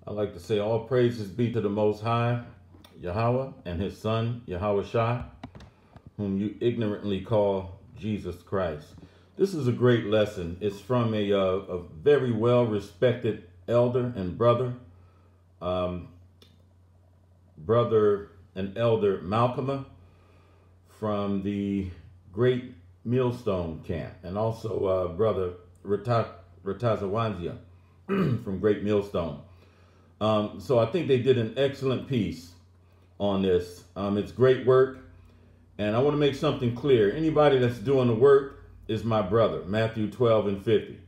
I like to say all praises be to the Most High, Yahweh, and His Son, Yahweh Shai, whom you ignorantly call Jesus Christ. This is a great lesson. It's from a very well-respected elder and brother, um, brother and elder Malcolm from the Great Millstone Camp, and also brother Ratazawanzia from Great Millstone. So I think they did an excellent piece on this. It's great work, and I want to make something clear. Anybody that's doing the work is my brother, Matthew 12 and 50.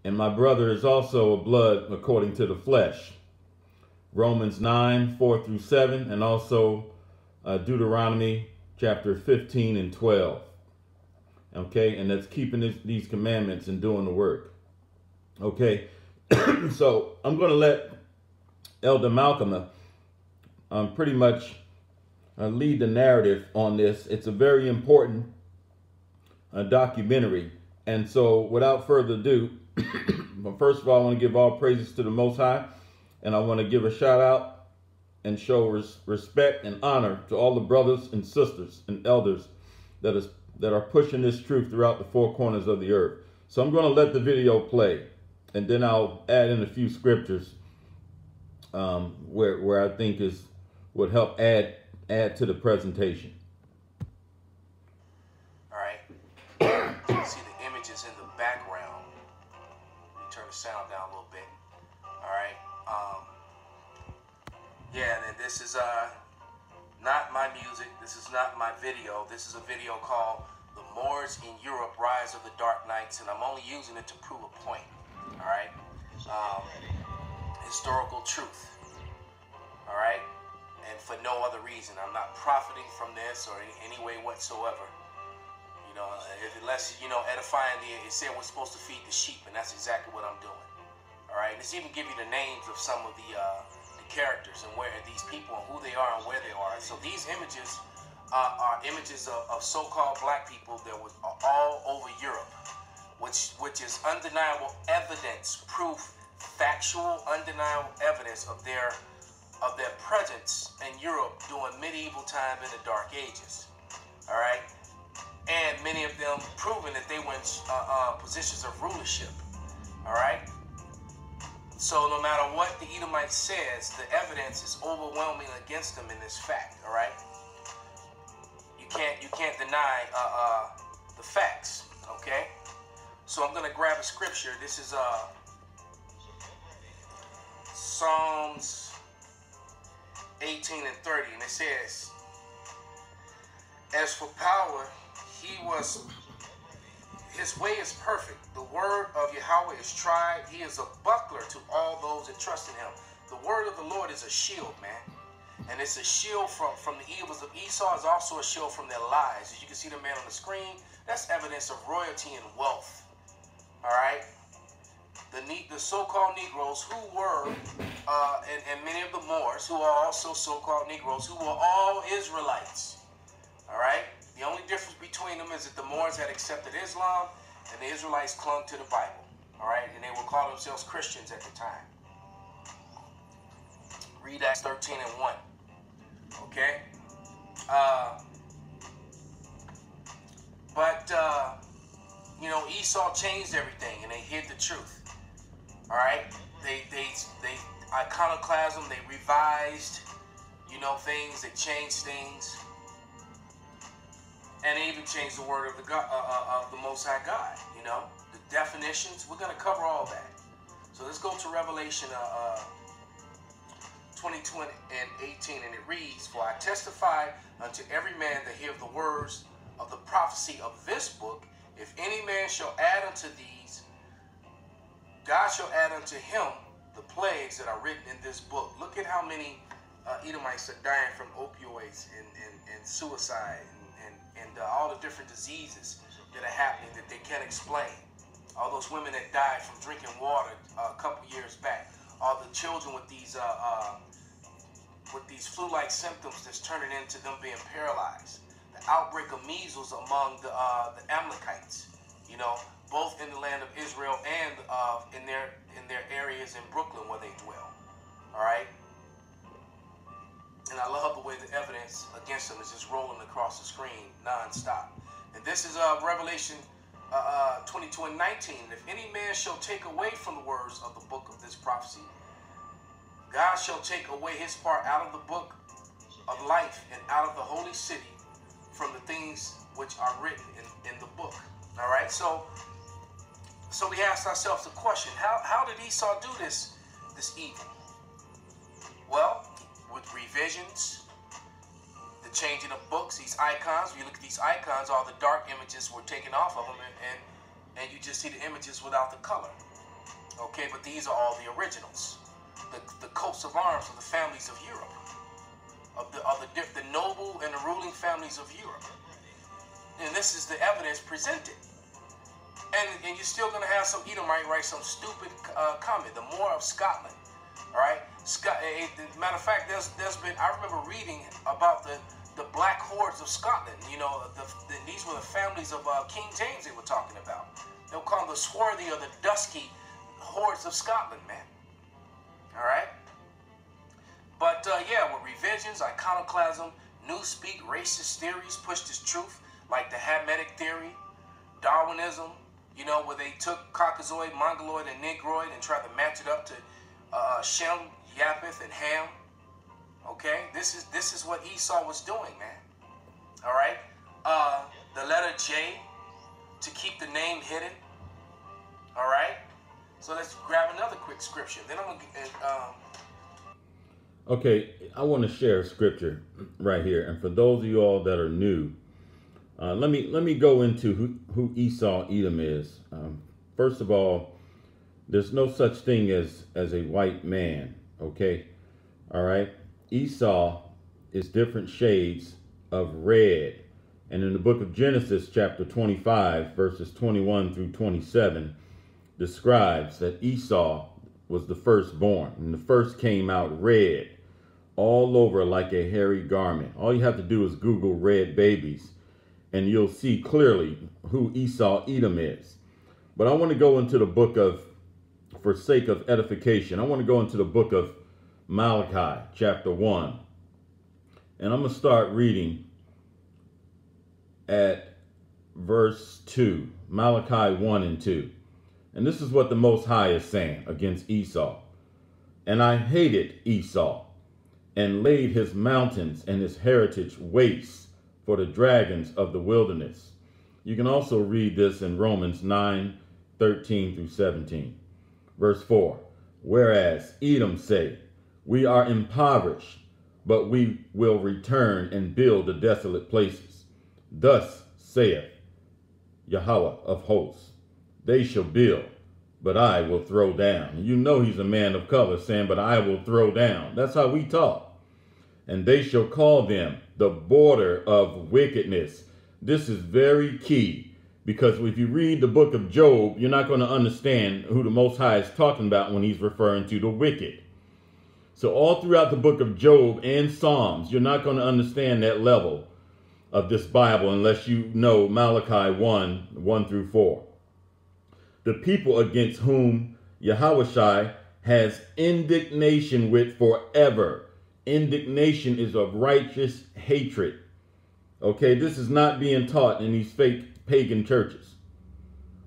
And my brother is also a blood according to the flesh, Romans 9, 4 through 7, and also Deuteronomy chapter 15 and 12. Okay, and that's keeping these commandments and doing the work. Okay, so I'm going to let Elder Malcolm pretty much lead the narrative on this. It's a very important documentary. And so without further ado, first of all, I want to give all praises to the Most High. And I want to give a shout out and show respect and honor to all the brothers and sisters and elders that are pushing this truth throughout the four corners of the earth. So I'm going to let the video play, and then I'll add in a few scriptures where I think would help add to the presentation. All right. You can see the images in the background. Let me turn the sound down a little bit. All right. Yeah, and this is not my music. This is not my video. This is a video called "The Moors in Europe: Rise of the Dark Knights," and I'm only using it to prove a point. All right. Historical truth. All right. And for no other reason. I'm not profiting from this or in any way whatsoever. You know, unless, edifying it said we're supposed to feed the sheep, and that's exactly what I'm doing. All right. Let's even give you the names of some of the characters and where these people and who they are and where they are. So these images are images of so-called black people that was all over Europe, which is undeniable evidence, proof, factual, undeniable evidence of their presence in Europe during medieval time in the Dark Ages. All right, and many of them proving that they were in positions of rulership. All right. So no matter what the Edomite says, the evidence is overwhelming against them in this fact. All right. You can't deny the facts. Okay. So I'm gonna grab a scripture. This is Psalms 18 and 30, and it says, "As for power, his way is perfect. The word of Yahweh is tried. He is a buckler to all those that trust in him." The word of the Lord is a shield, man. And it's a shield from the evils of Esau. It's also a shield from their lies. As you can see the man on the screen, that's evidence of royalty and wealth. All right? The so-called Negroes who were, and many of the Moors who are also so-called Negroes who were all Israelites. All right? The only difference between them is that the Moors had accepted Islam and the Israelites clung to the Bible. All right? And they would call themselves Christians at the time. Read Acts 13 and 1. Okay? But Esau changed everything and they hid the truth. All right? They iconoclasm, they revised, things, they changed things. And they even changed the word of the Most High God, the definitions. We're going to cover all that. So let's go to Revelation 20 and 18, and it reads, "For I testify unto every man that heareth the words of the prophecy of this book, if any man shall add unto these, God shall add unto him the plagues that are written in this book." Look at how many Edomites are dying from opioids and suicide and all the different diseases that are happening that they can't explain. All those women that died from drinking water a couple years back. All the children with these flu-like symptoms that's turning into them being paralyzed. The outbreak of measles among the Amalekites. both in the land of Israel and in their areas in Brooklyn where they dwell. All right. And I love the way the evidence against them is just rolling across the screen nonstop. And this is Revelation 22 and 19. If any man shall take away from the words of the book of this prophecy, God shall take away his part out of the book of life and out of the holy city from the things which are written in the book. All right. So we asked ourselves the question: How did Esau do this evil? Well, with revisions, the changing of books, these icons. When you look at these icons, all the dark images were taken off of them, and you just see the images without the color. Okay, but these are all the originals, the coats of arms of the families of Europe, of the noble and the ruling families of Europe. And this is the evidence presented. And you're still going to have some Edomite write some stupid comment. The Moor of Scotland. All right. Matter of fact, there's been, I remember reading about the black hordes of Scotland. You know, these were the families of King James they were talking about. They'll call them the swarthy or the dusky hordes of Scotland, man. All right. But yeah, with revisions, iconoclasm, newspeak, racist theories pushed as truth, like the Hamitic theory, Darwinism. You know, where they took Caucasoid, Mongoloid, and Negroid and tried to match it up to Shem, Japheth, and Ham. Okay, this is what Esau was doing, man. All right, the letter J to keep the name hidden. All right, so let's grab another quick scripture. Then I'm gonna get. Okay, I want to share a scripture right here, and for those of you all that are new, let me go into who Esau Edom is. First of all, there's no such thing as a white man. Okay, all right. Esau is different shades of red, and in the book of Genesis, chapter 25, verses 21 through 27, describes that Esau was the firstborn, and the first came out red, all over like a hairy garment. All you have to do is Google red babies, and you'll see clearly who Esau Edom is. But I want to go into the book of, for sake of edification, I want to go into the book of Malachi, chapter 1. And I'm going to start reading at verse 2. Malachi 1 and 2. And this is what the Most High is saying against Esau. And I hated Esau, and laid his mountains and his heritage waste for the dragons of the wilderness. You can also read this in Romans 9:13 through 17. Verse 4. Whereas Edom say, we are impoverished, but we will return and build the desolate places. Thus saith Yahweh of hosts, they shall build, but I will throw down. And you know he's a man of color saying, but I will throw down. That's how we talk. And they shall call them the border of wickedness. This is very key, because if you read the book of Job, you're not going to understand who the Most High is talking about when he's referring to the wicked. So all throughout the book of Job and Psalms, you're not going to understand that level of this Bible unless you know Malachi 1 through 4. The people against whom Yahushua has indignation with forever. Indignation is of righteous hatred. Okay, this is not being taught in these fake pagan churches.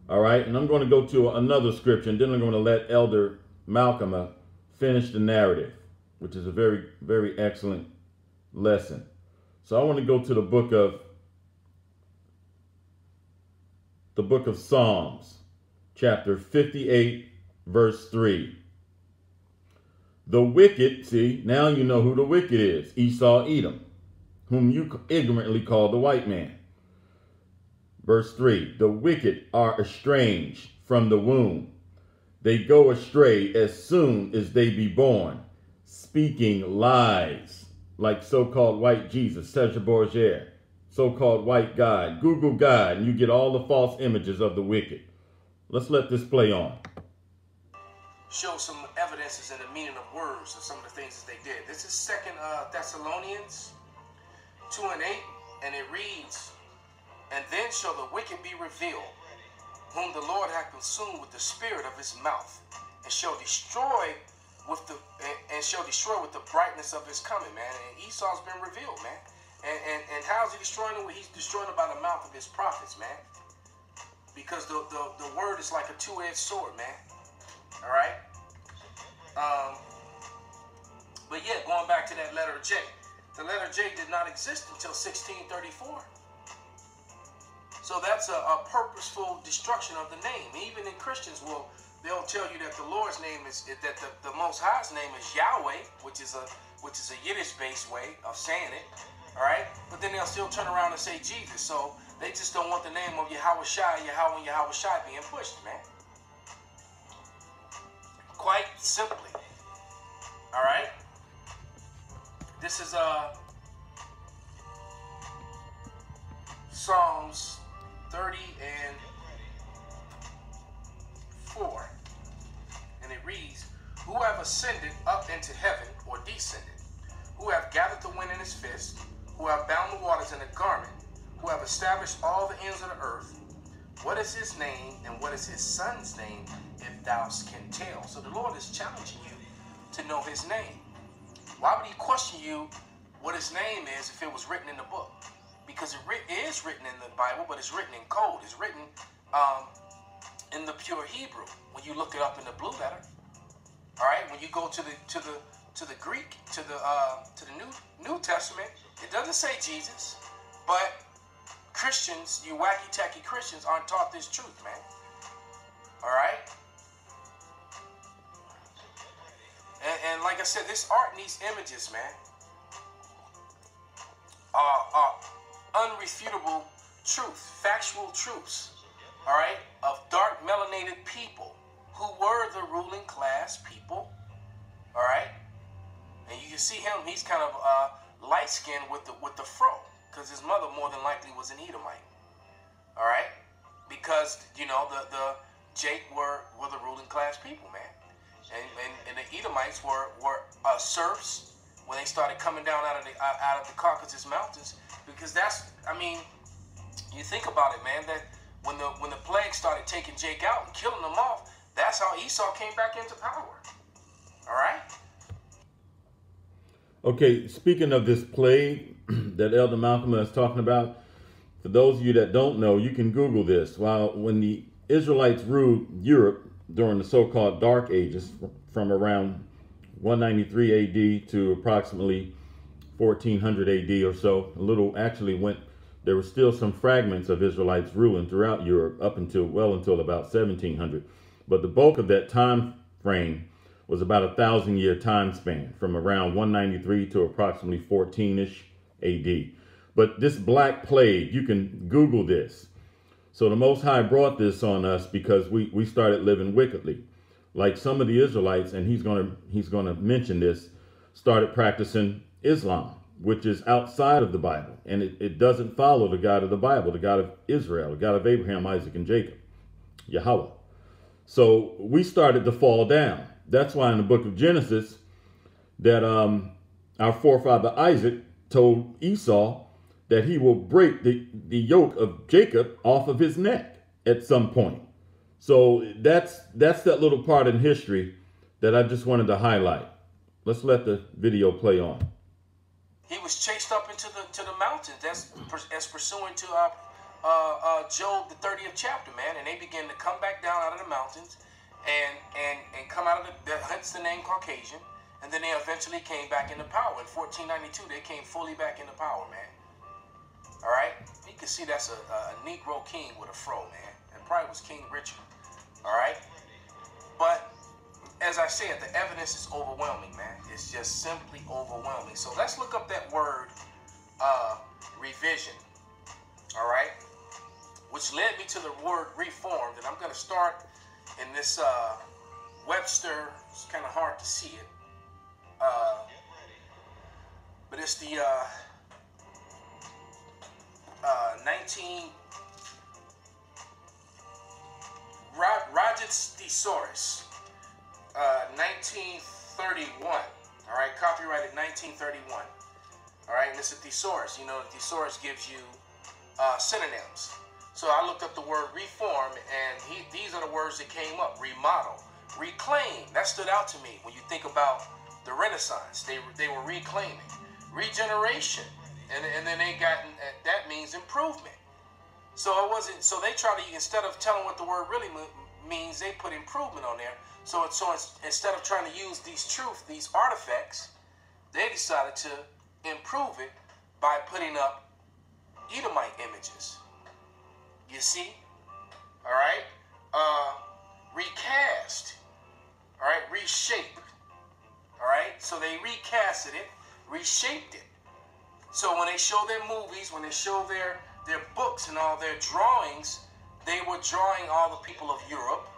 All right, and I'm going to go to another scripture, and then I'm going to let Elder Malcolm finish the narrative, which is a very, very excellent lesson. So I want to go to the book of Psalms, chapter 58, verse 3. The wicked, see, now you know who the wicked is, Esau Edom, whom you ignorantly call the white man. Verse 3, the wicked are estranged from the womb. They go astray as soon as they be born, speaking lies, like so-called white Jesus, Serge Borgia, so-called white God. Google God, and you get all the false images of the wicked. Let's let this play on. Show some evidences in the meaning of words of some of the things that they did. This is 2 Thessalonians 2 and 8, and it reads, and then shall the wicked be revealed, whom the Lord hath consumed with the spirit of his mouth, and shall destroy with the brightness of his coming, man. And Esau's been revealed, man. And how's he destroying it? He's destroying it by the mouth of his prophets, man. Because the word is like a two-edged sword, man. All right. But yeah, going back to that letter J. The letter J did not exist until 1634. So that's a purposeful destruction of the name. Even in Christians, they'll tell you that the Lord's name is, that the Most High's name is Yahweh, which is a Yiddish-based way of saying it. All right, but then they'll still turn around and say Jesus. So they just don't want the name of Yahweh Shai being pushed, man. Quite simply. All right. This is Psalms 30:4, and it reads, "Who have ascended up into heaven, or descended? Who have gathered the wind in his fist? Who have bound the waters in a garment? Who have established all the ends of the earth? What is his name, and what is his son's name, if thou can tell?" So the Lord is challenging you to know his name. Why would he question you what his name is if it was written in the book? Because it is written in the Bible, but it's written in code. It's written in the pure Hebrew. When you look it up in the blue letter, all right. When you go to the Greek, to the New Testament, it doesn't say Jesus, but Christians, you wacky tacky Christians, aren't taught this truth, man. All right. And like I said, this art and these images, man, are unrefutable truth, factual truths, all right, of dark melanated people who were the ruling class people, all right. And you can see him; he's kind of light skinned with the fro, because his mother more than likely was an Edomite, all right. Because the Jake were the ruling class people, man. And the Edomites were serfs when they started coming down out of the Caucasus Mountains, because you think about it, man, that when the plague started taking Jake out and killing them off, that's how Esau came back into power. All right. Okay, speaking of this plague that Elder Malcolm is talking about, for those of you that don't know, you can Google this. When the Israelites ruled Europe during the so-called Dark Ages, from around 193 AD to approximately 1400 AD or so, there were still some fragments of Israelites ruling throughout Europe up until about 1700. But the bulk of that time frame was about 1,000-year time span, from around 193 to approximately 14-ish AD. But this Black Plague, you can Google this. So the Most High brought this on us because we started living wickedly. Like some of the Israelites, and he's gonna mention this, started practicing Islam, which is outside of the Bible. And it doesn't follow the God of the Bible, the God of Israel, the God of Abraham, Isaac, and Jacob, Yahweh. So we started to fall down. That's why in the book of Genesis that our forefather Isaac told Esau that he will break the yoke of Jacob off of his neck at some point. So that's that little part in history that I just wanted to highlight. Let's let the video play on. He was chased up into the mountains. That's pursuant to Job, the 30th chapter, man. And they began to come back down out of the mountains and come out of hence the name Caucasian. And then they eventually came back into power. In 1492, they came fully back into power, man. All right? You can see that's a Negro king with a fro, man. And probably was King Richard. All right? But as I said, the evidence is overwhelming, man. It's just simply overwhelming. So let's look up that word revision. All right? Which led me to the word reformed. And I'm going to start in this Webster. It's kind of hard to see it. But it's the Roget's Thesaurus, 1931. All right, copyrighted 1931. All right, and it's a thesaurus. You know, the thesaurus gives you synonyms. So I looked up the word reform, and these are the words that came up: remodel, reclaim. That stood out to me when you think about the Renaissance. They were reclaiming, regeneration, and then they got, that means improvement. So it wasn't. So they try to, instead of telling what the word really means, they put improvement on there. So instead of trying to use these artifacts, they decided to improve it by putting up Edomite images. You see? All right? Recast. All right? Reshape. All right? So they recasted it, reshaped it. So when they show their movies, when they show their books and all their drawings, they were drawing all the people of Europe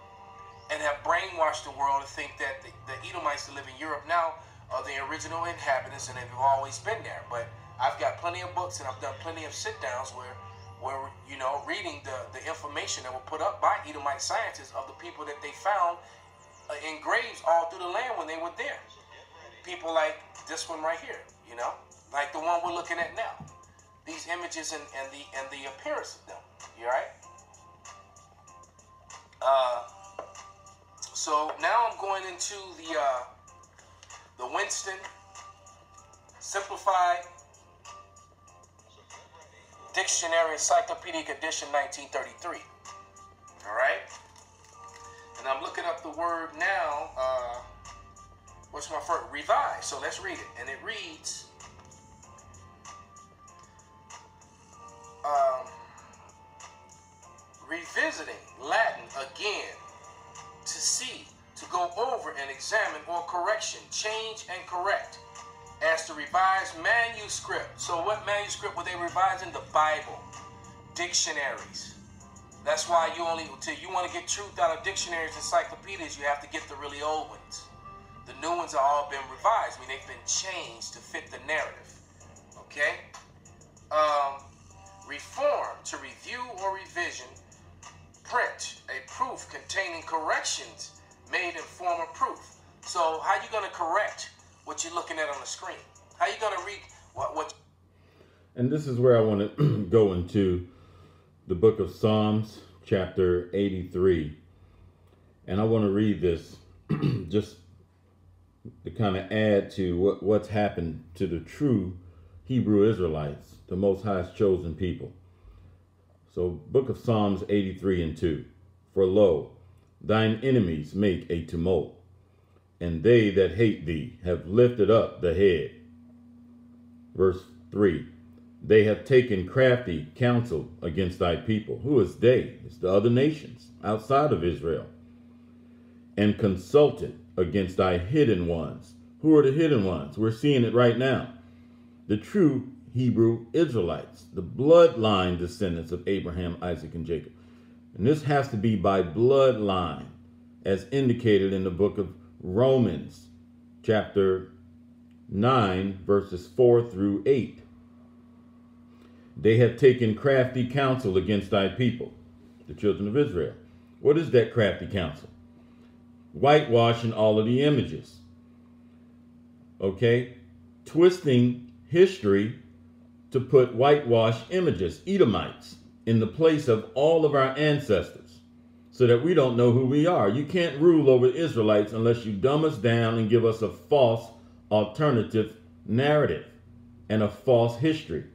and have brainwashed the world to think that the Edomites that live in Europe now are the original inhabitants and they've always been there. But I've got plenty of books and I've done plenty of sit-downs where you know, reading the information that were put up by Edomite scientists of the people that they found in graves all through the land when they were there. People like this one right here, you know, like the one we're looking at now. These images and the appearance of them. You all right? So now I'm going into the Winston Simplified Dictionary Encyclopedic Edition 1933. All right? And I'm looking up the word now. What's my first? Revise. So let's read it. And it reads, revisiting, Latin, again, to see, to go over and examine, or correction, change and correct, as to revise manuscript. So what manuscript were they revising? The Bible, dictionaries. That's why you want to get truth out of dictionaries, encyclopedias, you have to get the really old ones. The new ones are all been revised. I mean, they've been changed to fit the narrative. Okay? Reform, to review or revision. Print, a proof containing corrections made in form of proof. So how you going to correct what you're looking at on the screen? How you going to read what? And this is where I want to go into the book of Psalms, chapter 83. And I want to read this just to kind of add to what's happened to the true Hebrew Israelites, the Most High's chosen people. So, book of Psalms 83 and 2. For lo, thine enemies make a tumult, and they that hate thee have lifted up the head. Verse 3. They have taken crafty counsel against thy people. Who is they? It's the other nations outside of Israel. And consulted against thy hidden ones. Who are the hidden ones? We're seeing it right now. The true Hebrew Israelites, the bloodline descendants of Abraham, Isaac, and Jacob. And this has to be by bloodline, as indicated in the book of Romans, chapter 9, verses 4 through 8. They have taken crafty counsel against thy people, the children of Israel. What is that crafty counsel? Whitewashing all of the images. Okay? Twisting history to put whitewashed images, Edomites, in the place of all of our ancestors, so that we don't know who we are. You can't rule over Israelites unless you dumb us down and give us a false alternative narrative and a false history.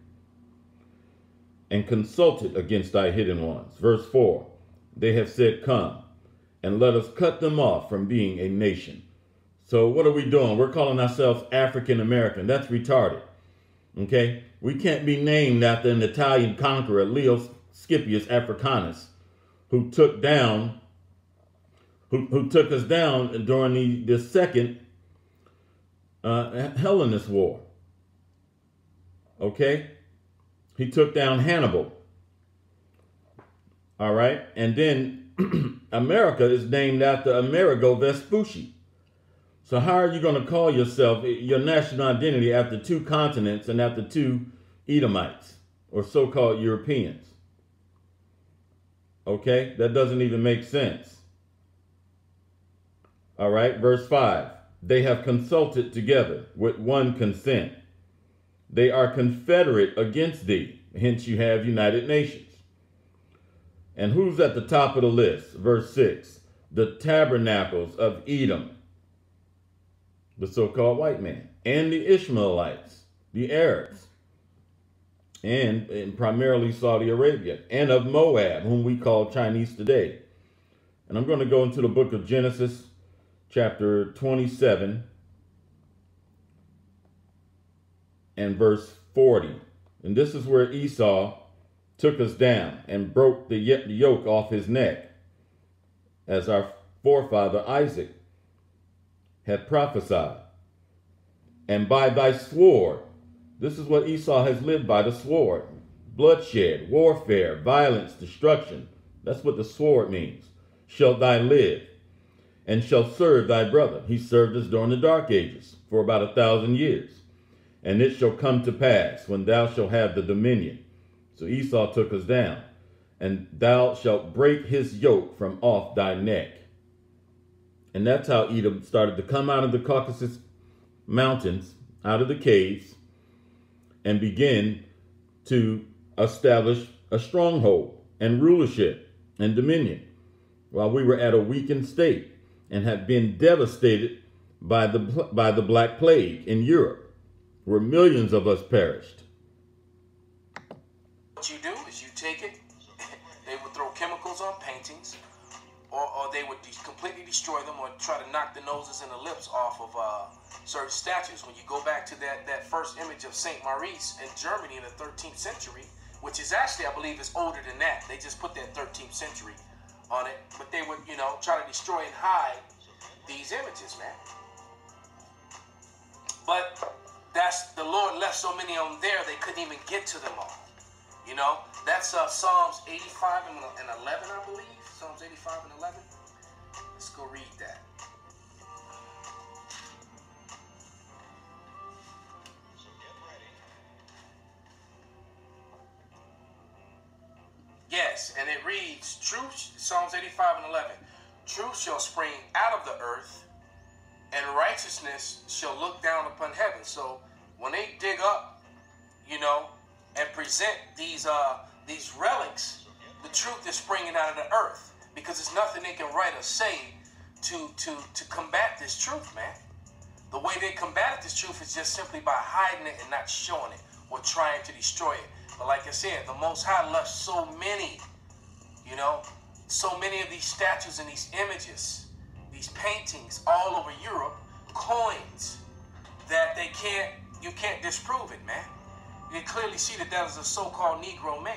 And consulted against thy hidden ones. Verse 4, they have said, come, and let us cut them off from being a nation. So what are we doing? We're calling ourselves African American. That's retarded. Okay? We can't be named after an Italian conqueror, Leo Scipius Africanus, who took us down during the second Hellenist War. Okay? He took down Hannibal. All right? And then America is named after Amerigo Vespucci. So how are you going to call yourself, your national identity, after two continents and after two Edomites, or so-called Europeans? Okay? That doesn't even make sense. All right? Verse 5. They have consulted together with one consent. They are confederate against thee. Hence you have United Nations. And who's at the top of the list? Verse 6. The tabernacles of Edom, the so-called white man, and the Ishmaelites, the Arabs, and primarily Saudi Arabia, and of Moab, whom we call Chinese today. And I'm going to go into the book of Genesis, chapter 27, and verse 40. And this is where Esau took us down and broke the yoke off his neck, as our forefather Isaac had prophesied. And by thy sword, this is what Esau has lived by, the sword. Bloodshed, warfare, violence, destruction. That's what the sword means. Shalt thou live, and shalt serve thy brother. He served us during the Dark Ages for about 1,000 years. And it shall come to pass, when thou shalt have the dominion. So Esau took us down. And thou shalt break his yoke from off thy neck. And that's how Edom started to come out of the Caucasus Mountains, out of the caves, and begin to establish a stronghold and rulership and dominion, while we were at a weakened state and had been devastated by the Black Plague in Europe, where millions of us perished. What you do is you take it, they would throw chemicals on paintings, or they would completely destroy them, or try to knock the noses and the lips off of certain statues. When you go back to that first image of Saint Maurice in Germany in the 13th century, which is actually, I believe, is older than that. They just put that 13th century on it, but they would, try to destroy and hide these images, man. But the Lord left so many of them there, they couldn't even get to them all. That's Psalms 85 and 11, I believe. Psalms 85 and 11. Let's go read that. Yes, and it reads, truth, Psalms 85 and 11, truth shall spring out of the earth, and righteousness shall look down upon heaven. So when they dig up, and present these relics, the truth is springing out of the earth, because there's nothing they can write or say to combat this truth, man. The way they combated this truth is just simply by hiding it and not showing it, or trying to destroy it. But like I said, the Most High left so many, so many of these statues and these images, these paintings all over Europe, coins, that you can't disprove it, man. You can clearly see that is a so-called Negro man,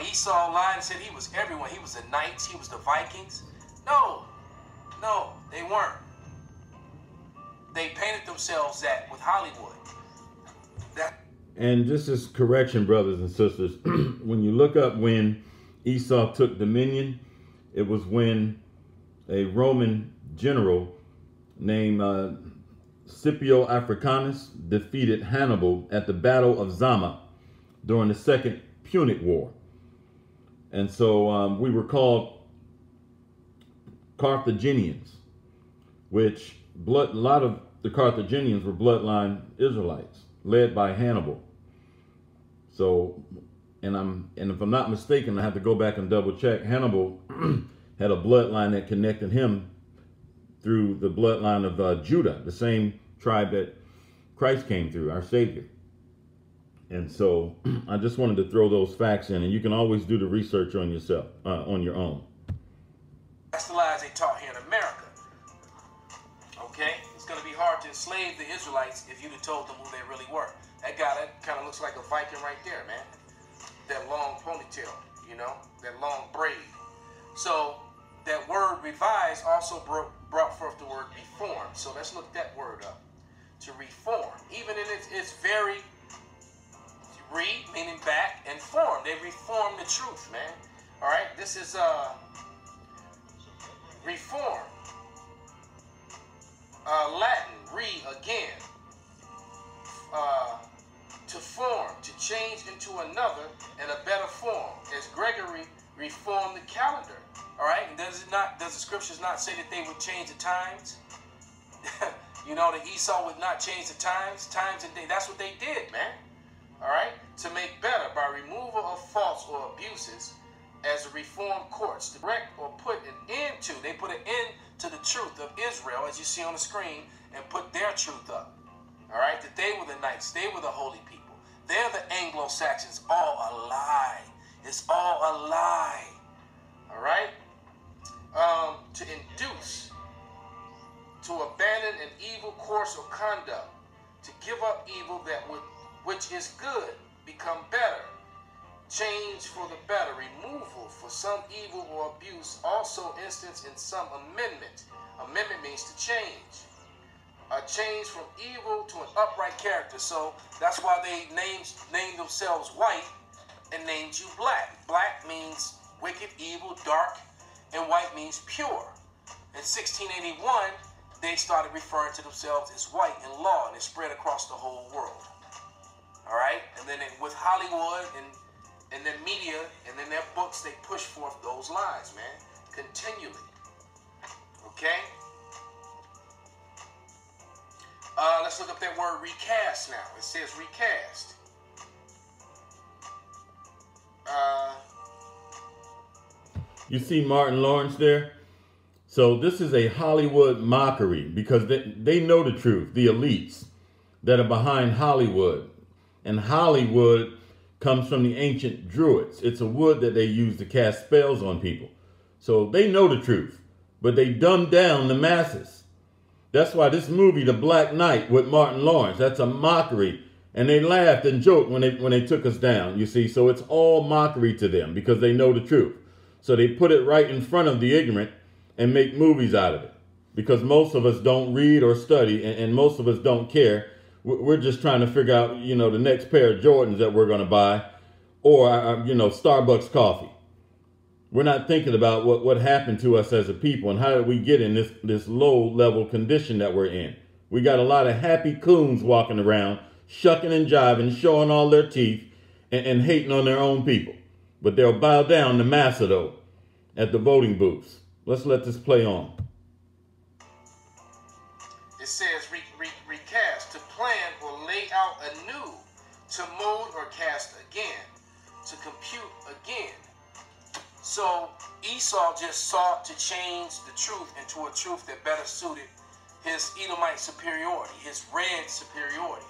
Esau lied and said he was everyone. He was the Knights, he was the Vikings. No, they weren't. They painted themselves that with Hollywood. And this is correction, brothers and sisters. When you look up when Esau took dominion, it was when a Roman general named Scipio Africanus defeated Hannibal at the Battle of Zama during the Second Punic War. And so we were called Carthaginians, which a lot of the Carthaginians were bloodline Israelites, led by Hannibal. So, and if I'm not mistaken, I have to go back and double check. Hannibal had a bloodline that connected him through the bloodline of Judah, the same tribe that Christ came through, our Savior. And so I just wanted to throw those facts in, and you can always do the research on yourself, on your own. That's the lies they taught here in America. Okay? It's going to be hard to enslave the Israelites if you'd have told them who they really were. That guy, that kind of looks like a Viking right there, man. That long ponytail, that long braid. So that word revise also brought forth the word reform. So let's look that word up. To reform. Even in its very meaning back, and form. They reform the truth, man. All right? This is reform. Latin, again. To form, to change into another and a better form. As Gregory reformed the calendar. All right? And does the scriptures not say that they would change the times? That Esau would not change the times and day. That's what they did, man. all right, to make better by removal of faults or abuses as a reformed courts, to correct or put an end to. They put an end to the truth of Israel, as you see on the screen, and put their truth up. All right, that they were the knights, they were the holy people. They're the Anglo-Saxons. All a lie. It's all a lie. All right, to induce, to abandon an evil course or conduct, to give up evil which is good, become better, change for the better, removal for some evil or abuse, also instance in some amendment. Amendment means to change. A change from evil to an upright character. So that's why they named themselves white and named you black. Black means wicked, evil, dark, and white means pure. In 1681, they started referring to themselves as white in law, and it spread across the whole world. All right? And then with Hollywood and their media and then their books, they push forth those lies, man, continually. Okay? Let's look up that word recast now. It says recast. You see Martin Lawrence there? So this is a Hollywood mockery because they know the truth, the elites that are behind Hollywood. And Hollywood comes from the ancient Druids. It's a wood that they use to cast spells on people. So they know the truth, but they dumb down the masses. That's why this movie, The Black Knight with Martin Lawrence, that's a mockery. And they laughed and joked when they took us down, you see. So it's all mockery to them because they know the truth. So they put it right in front of the ignorant and make movies out of it. Because most of us don't read or study and most of us don't care. We're just trying to figure out, the next pair of Jordans that we're going to buy or, Starbucks coffee. We're not thinking about what happened to us as a people and how did we get in this low-level condition that we're in. We got a lot of happy coons walking around, shucking and jiving, showing all their teeth, and hating on their own people. But they'll bow down to massa, though, at the voting booths. Let's let this play on. It says recast, to plan or lay out anew, to mold or cast again, to compute again. So Esau just sought to change the truth into a truth that better suited his Edomite superiority, his red superiority.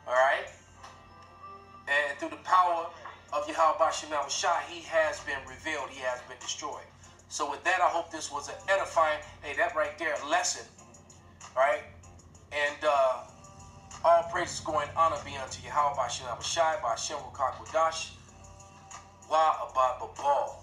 All right? And through the power of Yahweh Bashim Shai, he has been revealed, he has been destroyed. So with that, I hope this was an edifying, that right there, lesson. Right? And all praises, glory, and honor be unto Yahweh Bashim Shai, Bashim Wakakwadash, Wa Abad Babal.